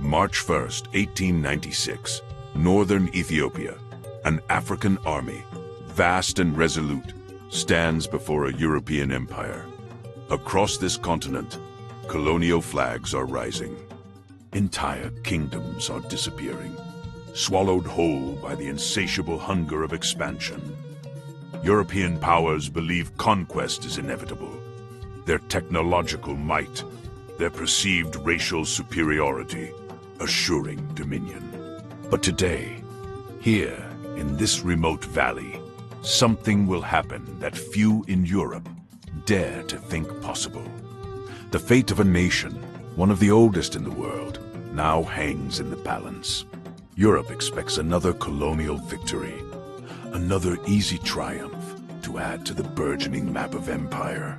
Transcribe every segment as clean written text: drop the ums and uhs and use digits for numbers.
March 1st, 1896, northern Ethiopia. An African army, vast and resolute, stands before a European empire. Across this continent, colonial flags are rising. Entire kingdoms are disappearing, swallowed whole by the insatiable hunger of expansion. European powers believe conquest is inevitable. Their technological might, their perceived racial superiority, assuring dominion. But today, here in this remote valley, something will happen that few in Europe dare to think possible. The fate of a nation, one of the oldest in the world, now hangs in the balance. Europe expects another colonial victory, another easy triumph to add to the burgeoning map of empire.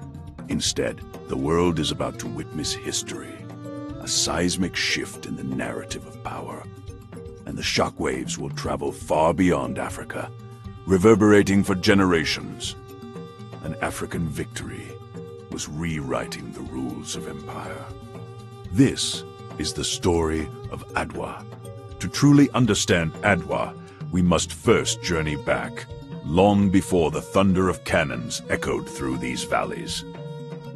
Instead, the world is about to witness history, a seismic shift in the narrative of power. And the shockwaves will travel far beyond Africa, reverberating for generations. An African victory was rewriting the rules of empire. This is the story of Adwa. To truly understand Adwa, we must first journey back, long before the thunder of cannons echoed through these valleys.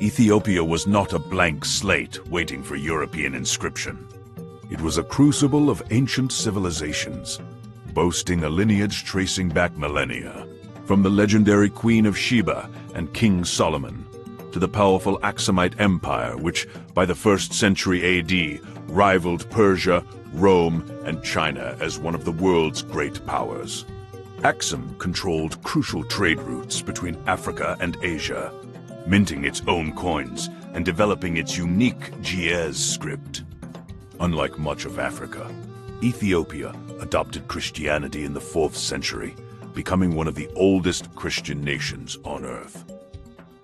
Ethiopia was not a blank slate waiting for European inscription. It was a crucible of ancient civilizations, boasting a lineage tracing back millennia, from the legendary Queen of Sheba and King Solomon, to the powerful Aksumite Empire, which by the 1st century AD rivaled Persia, Rome, and China as one of the world's great powers. Aksum controlled crucial trade routes between Africa and Asia, minting its own coins and developing its unique Ge'ez script. Unlike much of Africa, Ethiopia adopted Christianity in the 4th century, becoming one of the oldest Christian nations on earth.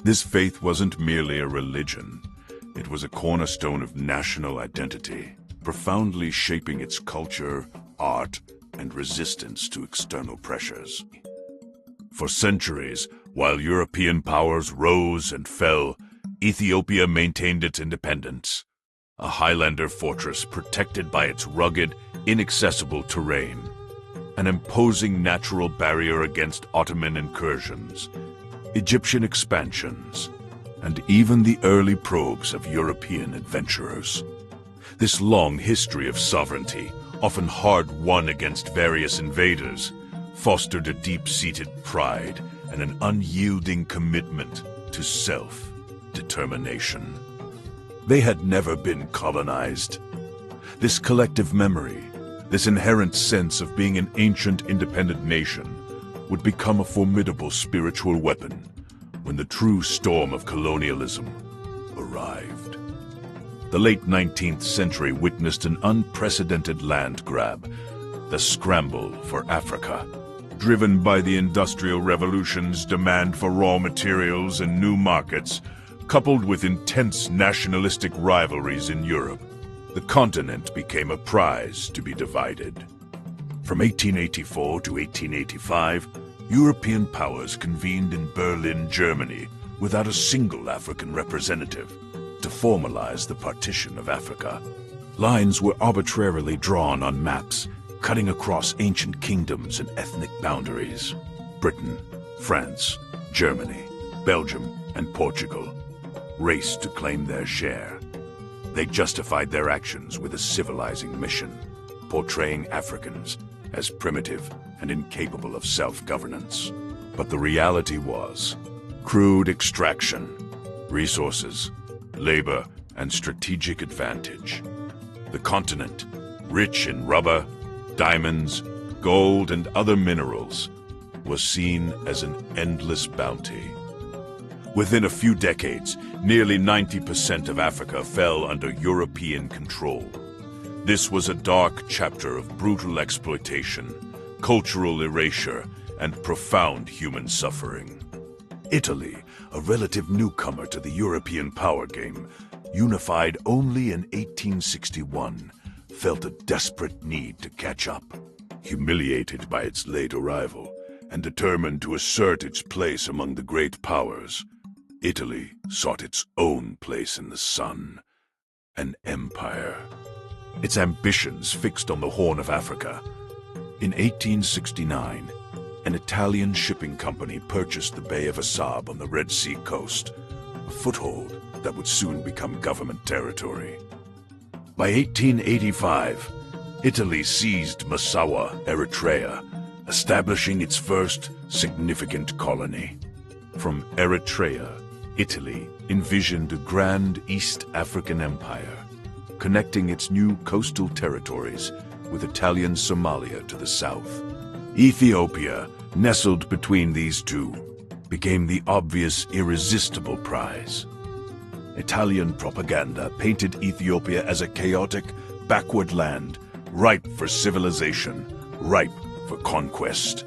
This faith wasn't merely a religion, it was a cornerstone of national identity, profoundly shaping its culture, art, and resistance to external pressures. For centuries, while European powers rose and fell, Ethiopia maintained its independence, a Highlander fortress protected by its rugged, inaccessible terrain, an imposing natural barrier against Ottoman incursions, Egyptian expansions, and even the early probes of European adventurers. This long history of sovereignty, often hard-won against various invaders, fostered a deep-seated pride and an unyielding commitment to self-determination. They had never been colonized. This collective memory, this inherent sense of being an ancient independent nation, would become a formidable spiritual weapon when the true storm of colonialism arrived. The late 19th century witnessed an unprecedented land grab, the Scramble for Africa. Driven by the Industrial Revolution's demand for raw materials and new markets, coupled with intense nationalistic rivalries in Europe, the continent became a prize to be divided. From 1884 to 1885, European powers convened in Berlin, Germany, without a single African representative, to formalize the partition of Africa. Lines were arbitrarily drawn on maps, cutting across ancient kingdoms and ethnic boundaries. Britain, France, Germany, Belgium, and Portugal raced to claim their share. They justified their actions with a civilizing mission, portraying Africans as primitive and incapable of self-governance. But the reality was crude extraction, resources, labor, and strategic advantage. The continent, rich in rubber, diamonds, gold, and other minerals, was seen as an endless bounty. Within a few decades, nearly 90% of Africa fell under European control. This was a dark chapter of brutal exploitation, cultural erasure, and profound human suffering. Italy, a relative newcomer to the European power game, unified only in 1861, felt a desperate need to catch up. Humiliated by its late arrival, and determined to assert its place among the great powers, Italy sought its own place in the sun, an empire. its ambitions fixed on the Horn of Africa. In 1869, an Italian shipping company purchased the Bay of Assab on the Red Sea coast, a foothold that would soon become government territory. By 1885, Italy seized Massawa, Eritrea, establishing its first significant colony. From Eritrea, Italy envisioned a grand East African empire, connecting its new coastal territories with Italian Somalia to the south. Ethiopia, nestled between these two, became the obvious, irresistible prize. Italian propaganda painted Ethiopia as a chaotic, backward land, ripe for civilization, ripe for conquest.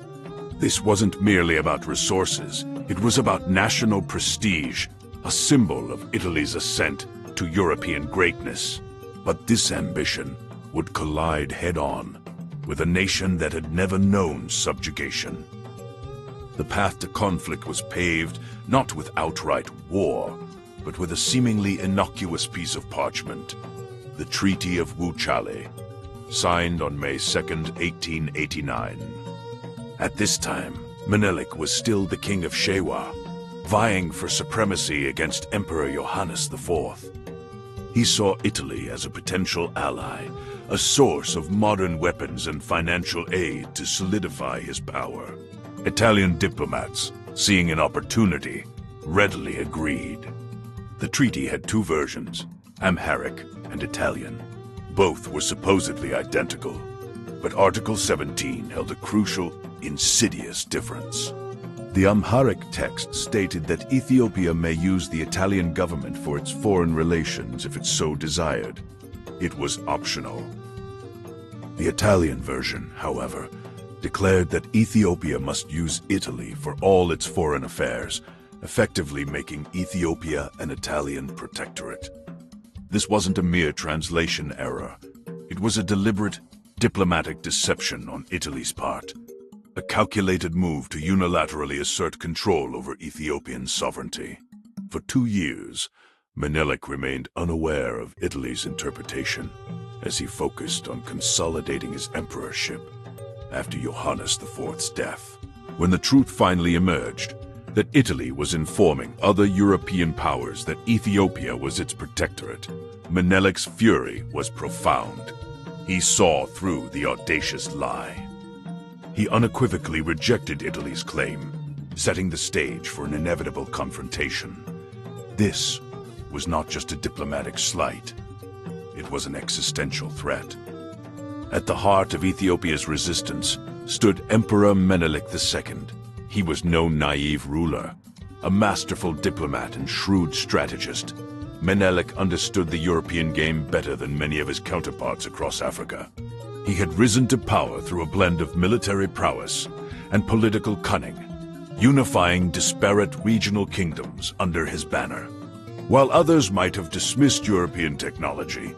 This wasn't merely about resources, it was about national prestige, a symbol of Italy's ascent to European greatness. But this ambition would collide head-on with a nation that had never known subjugation. The path to conflict was paved not with outright war, but with a seemingly innocuous piece of parchment, the Treaty of Wuchale, signed on May 2, 1889. At this time, Menelik was still the king of Shewa, vying for supremacy against Emperor Johannes IV. He saw Italy as a potential ally, a source of modern weapons and financial aid to solidify his power. Italian diplomats, seeing an opportunity, readily agreed. The treaty had two versions, Amharic and Italian. Both were supposedly identical, but Article 17 held a crucial, insidious difference. The Amharic text stated that Ethiopia may use the Italian government for its foreign relations if it so desired. It was optional. The Italian version, however, declared that Ethiopia must use Italy for all its foreign affairs, effectively making Ethiopia an Italian protectorate. This wasn't a mere translation error. It was a deliberate, diplomatic deception on Italy's part, a calculated move to unilaterally assert control over Ethiopian sovereignty. For 2 years, Menelik remained unaware of Italy's interpretation, as he focused on consolidating his emperorship after Johannes IV's death. When the truth finally emerged, that Italy was informing other European powers that Ethiopia was its protectorate, Menelik's fury was profound. He saw through the audacious lie. He unequivocally rejected Italy's claim, setting the stage for an inevitable confrontation. This was not just a diplomatic slight. It was an existential threat. At the heart of Ethiopia's resistance stood Emperor Menelik II. He was no naive ruler, a masterful diplomat and shrewd strategist. Menelik understood the European game better than many of his counterparts across Africa. He had risen to power through a blend of military prowess and political cunning, unifying disparate regional kingdoms under his banner. While others might have dismissed European technology,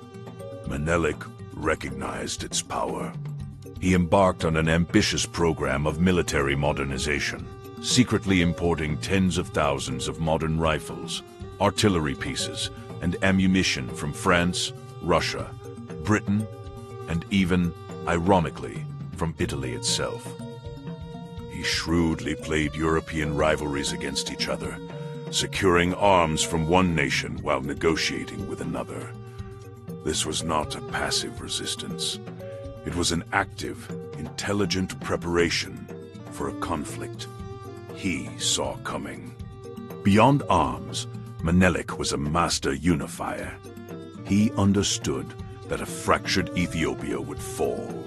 Menelik recognized its power. He embarked on an ambitious program of military modernization, secretly importing tens of thousands of modern rifles, artillery pieces, and ammunition from France, Russia, Britain, and even, ironically, from Italy itself. He shrewdly played European rivalries against each other, securing arms from one nation while negotiating with another. This was not a passive resistance. It was an active, intelligent preparation for a conflict he saw coming. Beyond arms, Menelik was a master unifier. He understood that a fractured Ethiopia would fall.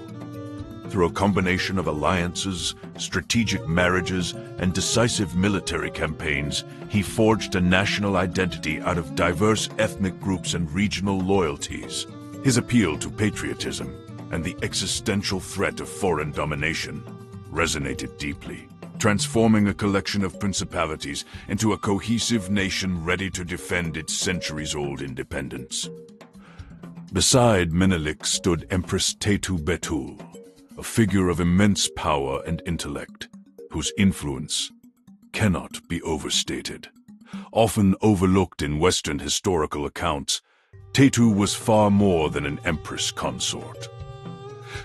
Through a combination of alliances, strategic marriages, and decisive military campaigns, he forged a national identity out of diverse ethnic groups and regional loyalties. His appeal to patriotism and the existential threat of foreign domination resonated deeply, transforming a collection of principalities into a cohesive nation ready to defend its centuries-old independence. Beside Menelik stood Empress Taytu Betul, a figure of immense power and intellect, whose influence cannot be overstated. Often overlooked in Western historical accounts, Taytu was far more than an empress consort.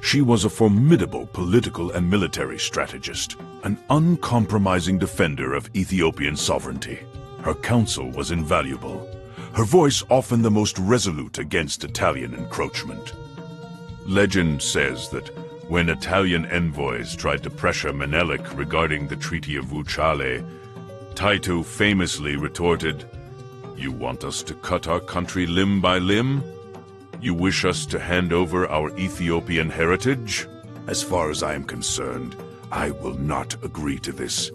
She was a formidable political and military strategist, an uncompromising defender of Ethiopian sovereignty. Her counsel was invaluable, her voice often the most resolute against Italian encroachment. Legend says that when Italian envoys tried to pressure Menelik regarding the Treaty of Wuchale, Taytu famously retorted, "You want us to cut our country limb by limb? You wish us to hand over our Ethiopian heritage? As far as I am concerned, I will not agree to this.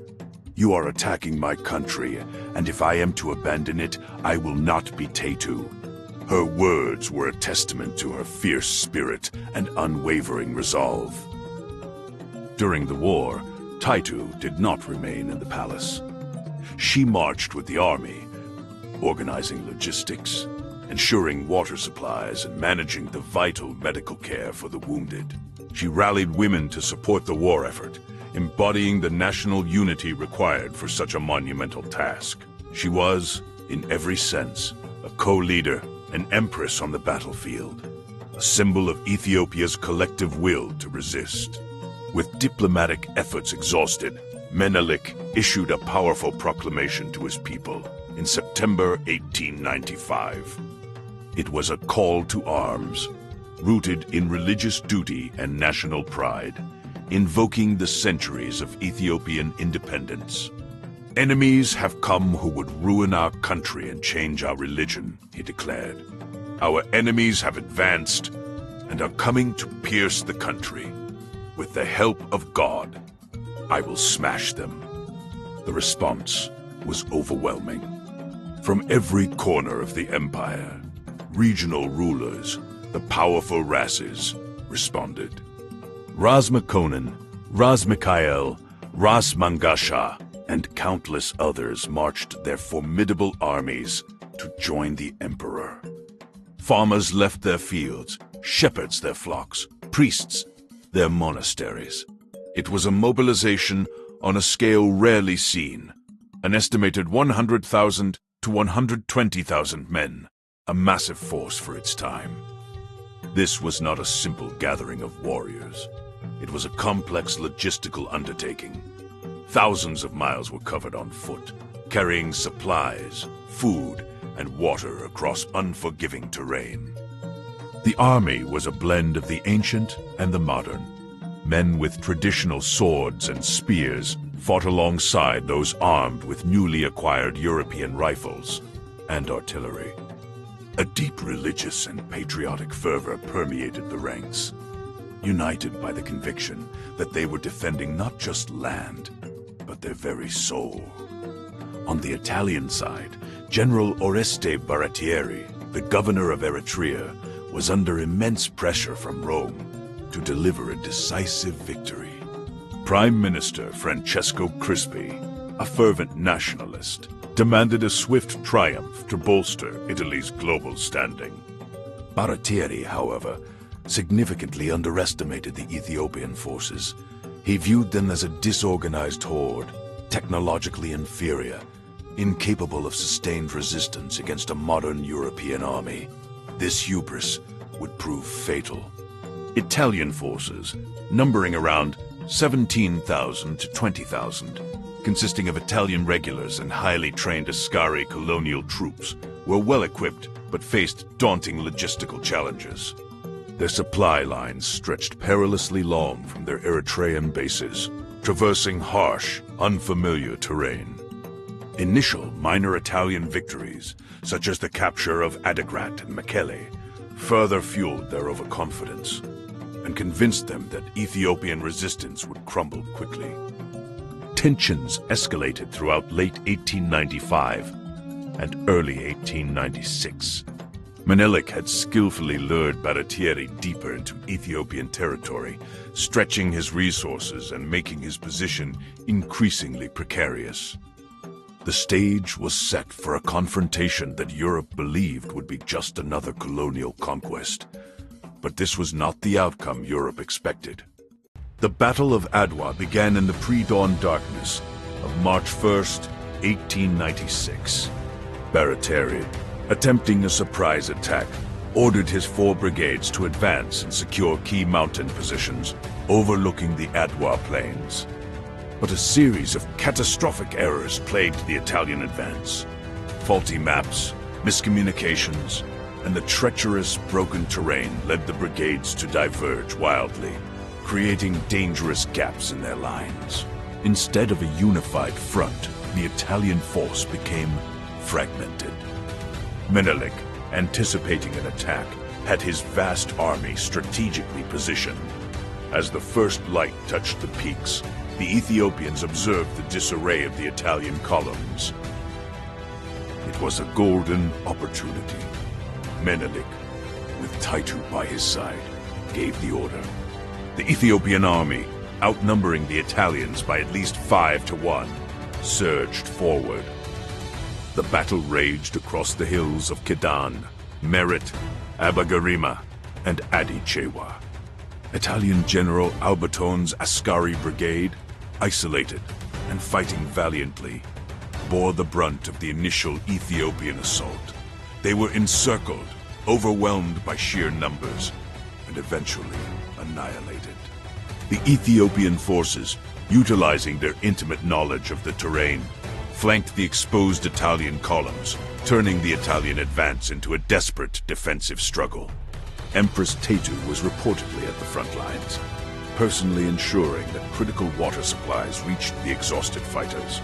You are attacking my country, and if I am to abandon it, I will not be Taytu." Her words were a testament to her fierce spirit and unwavering resolve. During the war, Taytu did not remain in the palace. She marched with the army, organizing logistics, ensuring water supplies, and managing the vital medical care for the wounded. She rallied women to support the war effort, embodying the national unity required for such a monumental task. She was, in every sense, a co-leader, an empress on the battlefield, a symbol of Ethiopia's collective will to resist. With diplomatic efforts exhausted, Menelik issued a powerful proclamation to his people in September 1895. It was a call to arms, rooted in religious duty and national pride, invoking the centuries of Ethiopian independence. "Enemies have come who would ruin our country and change our religion," he declared. "Our enemies have advanced and are coming to pierce the country. With the help of God, I will smash them." The response was overwhelming. From every corner of the empire, regional rulers, the powerful Rases, responded. Ras Makonnen, Ras Mikhael, Ras Mangasha, and countless others marched their formidable armies to join the emperor. Farmers left their fields, shepherds their flocks, priests their monasteries. It was a mobilization on a scale rarely seen. An estimated 100,000 to 120,000 men, a massive force for its time. This was not a simple gathering of warriors. It was a complex logistical undertaking. Thousands of miles were covered on foot, carrying supplies, food, and water across unforgiving terrain. The army was a blend of the ancient and the modern. Men with traditional swords and spears fought alongside those armed with newly acquired European rifles and artillery. A deep religious and patriotic fervor permeated the ranks, united by the conviction that they were defending not just land, but their very soul. On the Italian side, General Oreste Baratieri, the governor of Eritrea, was under immense pressure from Rome to deliver a decisive victory. Prime Minister Francesco Crispi, a fervent nationalist, demanded a swift triumph to bolster Italy's global standing. Baratieri, however, significantly underestimated the Ethiopian forces. He viewed them as a disorganized horde, technologically inferior, incapable of sustained resistance against a modern European army. This hubris would prove fatal. Italian forces, numbering around 17,000 to 20,000, consisting of Italian regulars and highly trained Ascari colonial troops, were well equipped but faced daunting logistical challenges. Their supply lines stretched perilously long from their Eritrean bases, traversing harsh, unfamiliar terrain. Initial minor Italian victories, such as the capture of Adigrat and Mekelle, further fueled their overconfidence and convinced them that Ethiopian resistance would crumble quickly. Tensions escalated throughout late 1895 and early 1896. Menelik had skillfully lured Baratieri deeper into Ethiopian territory, stretching his resources and making his position increasingly precarious. The stage was set for a confrontation that Europe believed would be just another colonial conquest. But this was not the outcome Europe expected. The Battle of Adwa began in the pre-dawn darkness of March 1st, 1896. Baratieri, attempting a surprise attack, ordered his 4 brigades to advance and secure key mountain positions overlooking the Adwa plains. But a series of catastrophic errors plagued the Italian advance. Faulty maps, miscommunications, and the treacherous, broken terrain led the brigades to diverge wildly, creating dangerous gaps in their lines. Instead of a unified front, the Italian force became fragmented. Menelik, anticipating an attack, had his vast army strategically positioned. As the first light touched the peaks, the Ethiopians observed the disarray of the Italian columns. It was a golden opportunity. Menelik, with Taytu by his side, gave the order. The Ethiopian army, outnumbering the Italians by at least 5 to 1, surged forward. The battle raged across the hills of Kidan, Merit, Abagarima, and Adichewa. Italian General Albertone's Ascari Brigade, isolated and fighting valiantly, bore the brunt of the initial Ethiopian assault. They were encircled, overwhelmed by sheer numbers, and eventually annihilated. The Ethiopian forces, utilizing their intimate knowledge of the terrain, flanked the exposed Italian columns, turning the Italian advance into a desperate defensive struggle. Empress Taytu was reportedly at the front lines, personally ensuring that critical water supplies reached the exhausted fighters.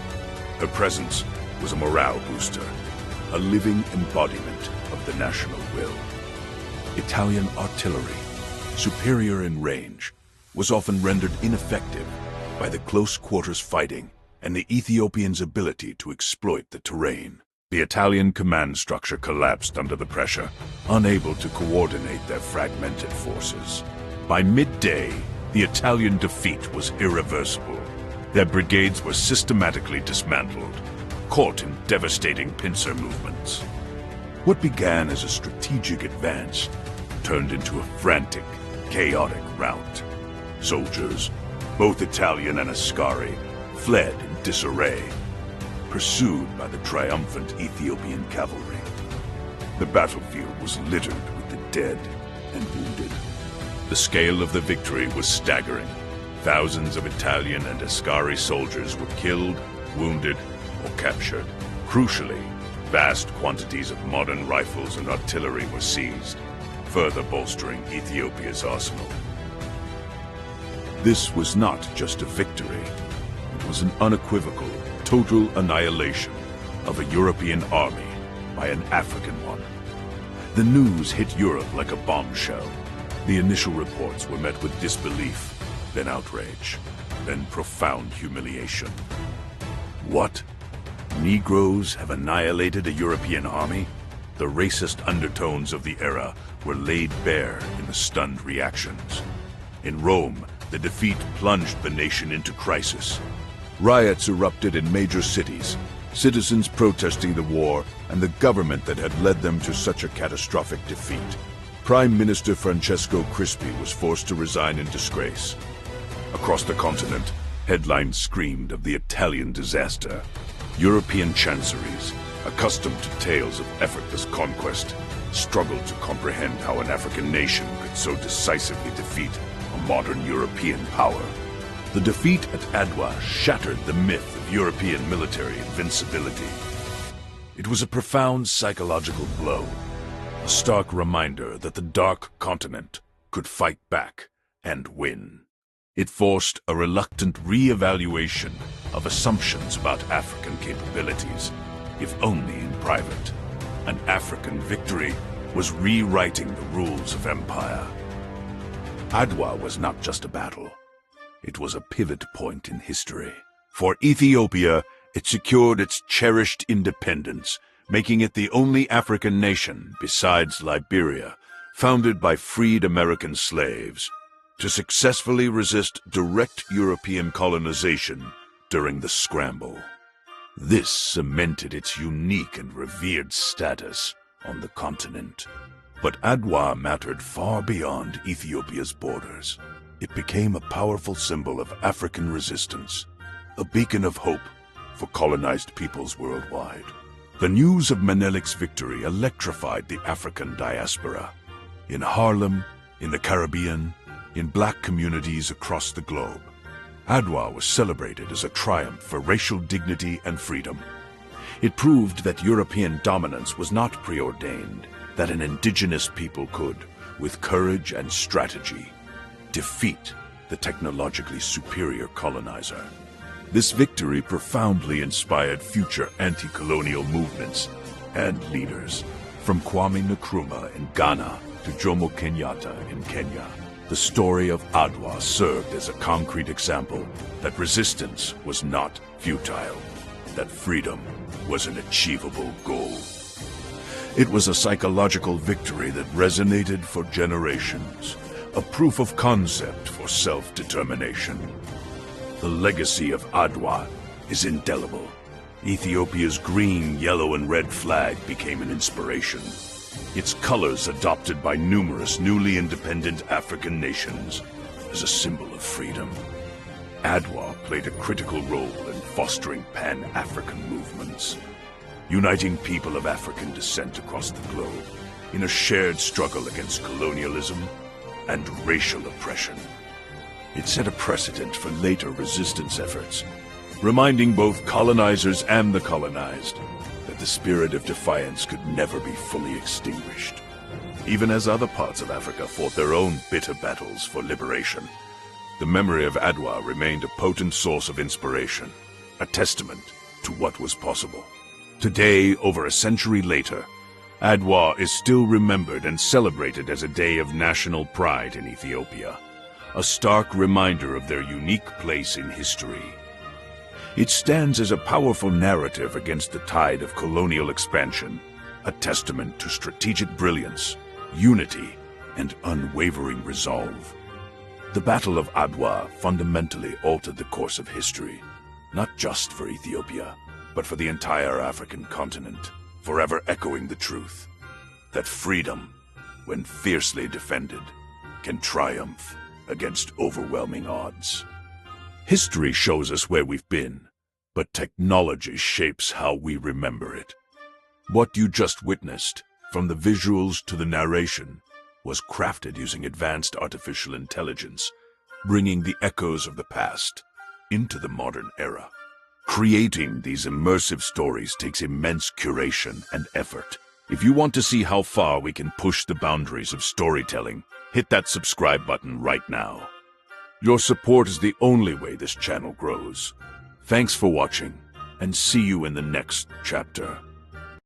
Her presence was a morale booster, a living embodiment of the national will. Italian artillery, superior in range, was often rendered ineffective by the close quarters fighting and the Ethiopians' ability to exploit the terrain. The Italian command structure collapsed under the pressure, unable to coordinate their fragmented forces. By midday, the Italian defeat was irreversible. Their brigades were systematically dismantled, caught in devastating pincer movements. What began as a strategic advance turned into a frantic, chaotic rout. Soldiers, both Italian and Ascari, fled in disarray, pursued by the triumphant Ethiopian cavalry. The battlefield was littered with the dead and wounded. The scale of the victory was staggering. Thousands of Italian and Ascari soldiers were killed, wounded, or captured. Crucially, vast quantities of modern rifles and artillery were seized, further bolstering Ethiopia's arsenal. This was not just a victory. It was an unequivocal, total annihilation of a European army by an African one. The news hit Europe like a bombshell. The initial reports were met with disbelief, then outrage, then profound humiliation. What? Negroes have annihilated a European army? The racist undertones of the era were laid bare in the stunned reactions. In Rome, the defeat plunged the nation into crisis. Riots erupted in major cities, citizens protesting the war and the government that had led them to such a catastrophic defeat. Prime Minister Francesco Crispi was forced to resign in disgrace. Across the continent, headlines screamed of the Italian disaster. European chanceries, accustomed to tales of effortless conquest, struggled to comprehend how an African nation could so decisively defeat a modern European power. The defeat at Adwa shattered the myth of European military invincibility. It was a profound psychological blow, a stark reminder that the dark continent could fight back and win. It forced a reluctant re-evaluation of assumptions about African capabilities, if only in private. An African victory was rewriting the rules of empire. Adwa was not just a battle. It was a pivot point in history. For Ethiopia, it secured its cherished independence, making it the only African nation, besides Liberia, founded by freed American slaves, to successfully resist direct European colonization during the Scramble. This cemented its unique and revered status on the continent. But Adwa mattered far beyond Ethiopia's borders. It became a powerful symbol of African resistance, a beacon of hope for colonized peoples worldwide. The news of Menelik's victory electrified the African diaspora. In Harlem, in the Caribbean, in black communities across the globe, Adwa was celebrated as a triumph for racial dignity and freedom. It proved that European dominance was not preordained, that an indigenous people could, with courage and strategy, defeat the technologically superior colonizer. This victory profoundly inspired future anti-colonial movements and leaders, from Kwame Nkrumah in Ghana to Jomo Kenyatta in Kenya. The story of Adwa served as a concrete example that resistance was not futile, that freedom was an achievable goal. It was a psychological victory that resonated for generations, a proof of concept for self-determination. The legacy of Adwa is indelible. Ethiopia's green, yellow, and red flag became an inspiration. Its colors adopted by numerous newly independent African nations as a symbol of freedom. Adwa played a critical role in fostering Pan-African movements, uniting people of African descent across the globe in a shared struggle against colonialism and racial oppression. It set a precedent for later resistance efforts, reminding both colonizers and the colonized that the spirit of defiance could never be fully extinguished. Even as other parts of Africa fought their own bitter battles for liberation, the memory of Adwa remained a potent source of inspiration, a testament to what was possible. Today, over a century later, Adwa is still remembered and celebrated as a day of national pride in Ethiopia, a stark reminder of their unique place in history. It stands as a powerful narrative against the tide of colonial expansion, a testament to strategic brilliance, unity, and unwavering resolve. The Battle of Adwa fundamentally altered the course of history, not just for Ethiopia, but for the entire African continent, forever echoing the truth that freedom, when fiercely defended, can triumph against overwhelming odds. History shows us where we've been, but technology shapes how we remember it. What you just witnessed, from the visuals to the narration, was crafted using advanced artificial intelligence, bringing the echoes of the past into the modern era. Creating these immersive stories takes immense curation and effort. If you want to see how far we can push the boundaries of storytelling, hit that subscribe button right now. Your support is the only way this channel grows. Thanks for watching, and see you in the next chapter.